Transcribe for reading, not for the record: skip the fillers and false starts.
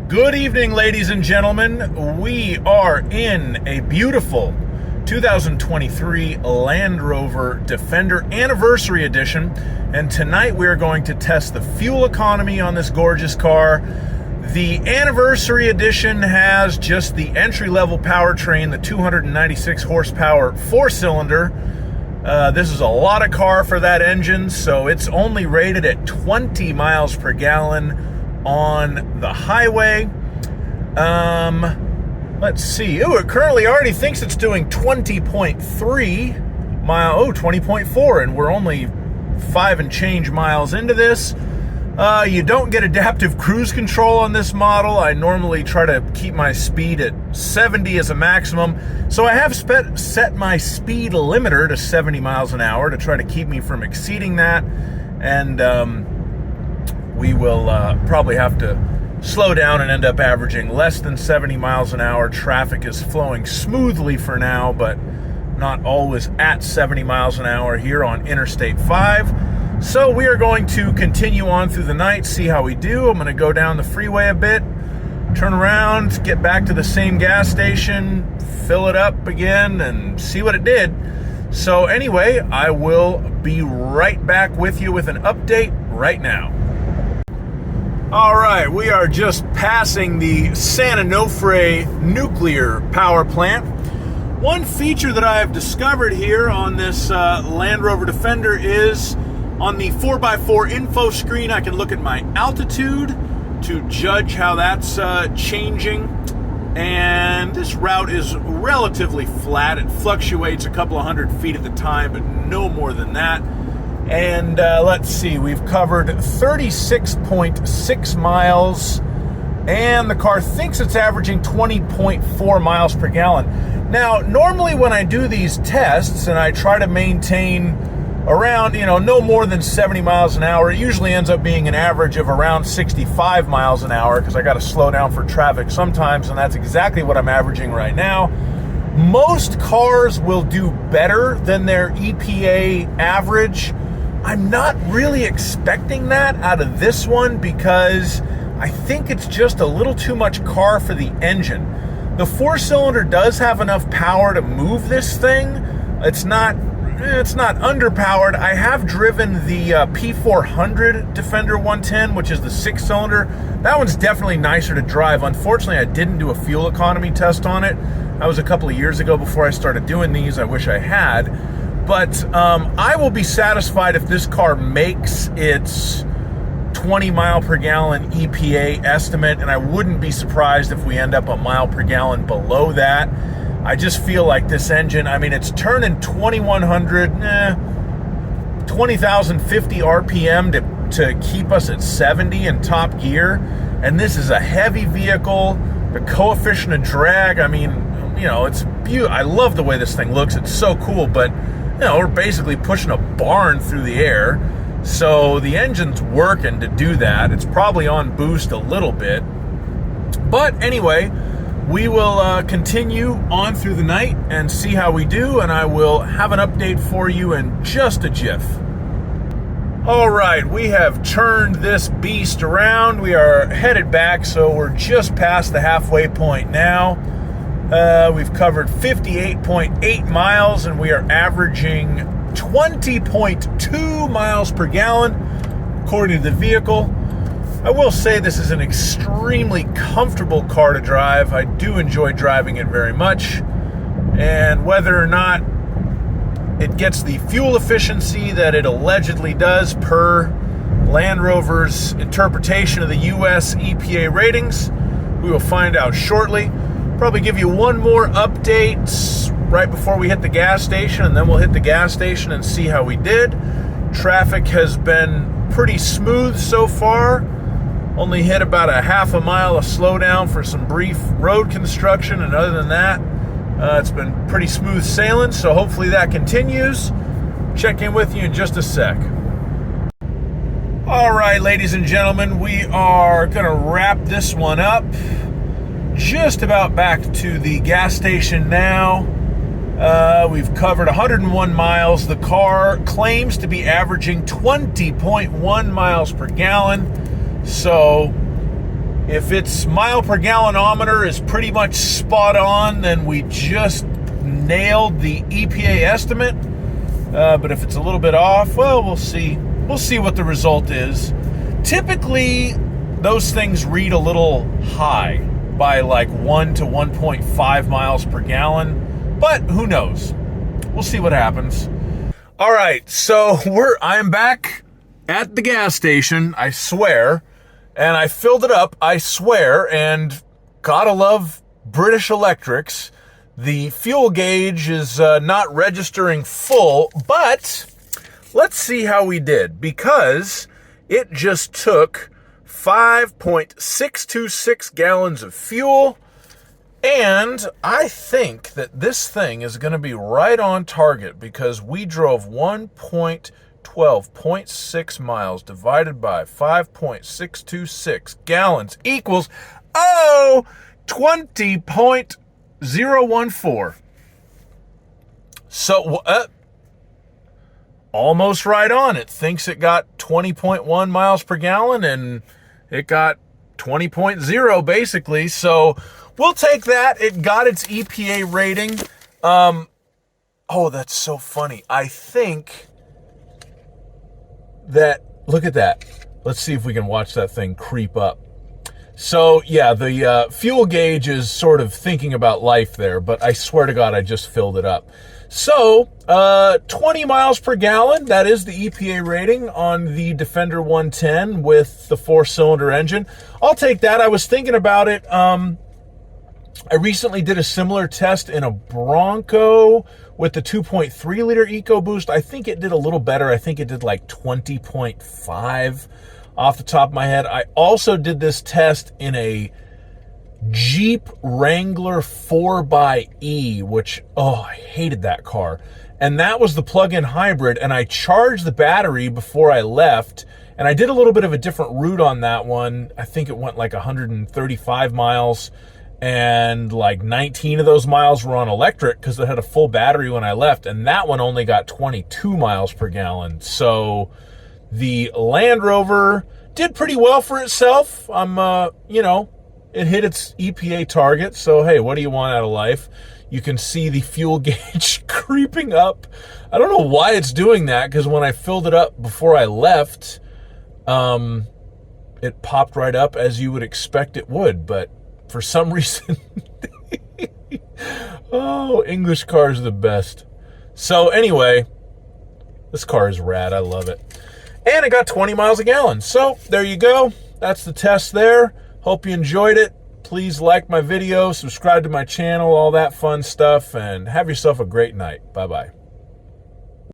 Good evening, ladies and gentlemen. We are in a beautiful 2023 Land Rover Defender Anniversary Edition, and tonight we are going to test the fuel economy on this gorgeous car. The Anniversary Edition has just the entry-level powertrain, the 296 horsepower four-cylinder. This is a lot of car for that engine, so it's only rated at 20 miles per gallon on the highway. Let's see. Oh, it currently already thinks it's doing 20.3 mile. Oh, 20.4, and we're only 5 and change miles into this. You don't get adaptive cruise control on this model. I normally try to keep my speed at 70 as a maximum. So I have set my speed limiter to 70 miles an hour to try to keep me from exceeding that. And we will probably have to slow down and end up averaging less than 70 miles an hour. Traffic is flowing smoothly for now, but not always at 70 miles an hour here on Interstate 5. So we are going to continue on through the night, see how we do. I'm going to go down the freeway a bit, turn around, get back to the same gas station, fill it up again, and see what it did. So anyway, I will be right back with you with an update right now. All right, we are just passing the San Onofre nuclear power plant. One feature that I have discovered here on this Land Rover Defender is on the 4x4 info screen, I can look at my altitude to judge how that's changing. And this route is relatively flat. It fluctuates a couple of hundred feet at the time, but no more than that. And let's see, we've covered 36.6 miles, and the car thinks it's averaging 20.4 miles per gallon. Now, normally when I do these tests and I try to maintain around, no more than 70 miles an hour, it usually ends up being an average of around 65 miles an hour because I got to slow down for traffic sometimes, and that's exactly what I'm averaging right now. Most cars will do better than their EPA average. I'm not really expecting that out of this one because I think it's just a little too much car for the engine. The four-cylinder does have enough power to move this thing. It's not underpowered. I have driven the P300 Defender 110, which is the six-cylinder. That one's definitely nicer to drive. Unfortunately, I didn't do a fuel economy test on it. That was a couple of years ago before I started doing these. I wish I had. But I will be satisfied if this car makes its 20 mile per gallon EPA estimate, and I wouldn't be surprised if we end up a mile per gallon below that. I just feel like this engine, it's turning 20,050 RPM to keep us at 70 in top gear, and this is a heavy vehicle. The coefficient of drag, it's beautiful. I love the way this thing looks. It's so cool, but we're basically pushing a barn through the air, so the engine's working to do that. It's probably on boost a little bit, but anyway, we will continue on through the night and see how we do, and I will have an update for you in just a jiff. All right, we have turned this beast around. We are headed back, so we're just past the halfway point now. We've covered 58.8 miles, and we are averaging 20.2 miles per gallon, according to the vehicle. I will say this is an extremely comfortable car to drive. I do enjoy driving it very much. And whether or not it gets the fuel efficiency that it allegedly does per Land Rover's interpretation of the US EPA ratings, we will find out shortly. Probably give you one more update right before we hit the gas station, and then we'll hit the gas station and see how we did. Traffic has been pretty smooth so far. Only hit about a half a mile of slowdown for some brief road construction, and other than that, it's been pretty smooth sailing, so hopefully that continues. Check in with you in just a sec. All right, ladies and gentlemen, we are going to wrap this one up. Just about back to the gas station now. We've covered 101 miles. The car claims to be averaging 20.1 miles per gallon. So If its mile per gallanometer is pretty much spot on, then we just nailed the EPA estimate. But if it's a little bit off, well, we'll see. We'll see what the result is. Typically, those things read a little high by like 1 to 1.5 miles per gallon, but who knows? We'll see what happens. All right, so I'm back at the gas station, I swear, and I filled it up, I swear, and gotta love British Electrics. The fuel gauge is not registering full, but let's see how we did, because it just took 5.626 gallons of fuel, and I think that this thing is going to be right on target because we drove 1.12.6 miles divided by 5.626 gallons equals, 20.014. So, almost right on. It thinks it got 20.1 miles per gallon, and it got 20.0 basically. So we'll take that. It got its EPA rating. Oh, that's so funny. I think that, look at that. Let's see if we can watch that thing creep up. So yeah, the fuel gauge is sort of thinking about life there, but I swear to God, I just filled it up. So, 20 miles per gallon, that is the EPA rating on the Defender 110 with the 4-cylinder engine. I'll take that. I was thinking about it. I recently did a similar test in a Bronco with the 2.3 liter EcoBoost. I think it did a little better. I think it did like 20.5 off the top of my head. I also did this test in a Jeep Wrangler 4xe, which, I hated that car. And that was the plug-in hybrid, and I charged the battery before I left, and I did a little bit of a different route on that one. I think it went like 135 miles, and like 19 of those miles were on electric because it had a full battery when I left, and that one only got 22 miles per gallon. So the Land Rover did pretty well for itself. It hit its EPA target, so hey, what do you want out of life? You can see the fuel gauge creeping up. I don't know why it's doing that, because when I filled it up before I left, it popped right up as you would expect it would, but for some reason, English cars are the best. So anyway, this car is rad, I love it. And it got 20 miles a gallon, so there you go. That's the test there. Hope you enjoyed it. Please like my video, subscribe to my channel, all that fun stuff, and have yourself a great night. Bye-bye.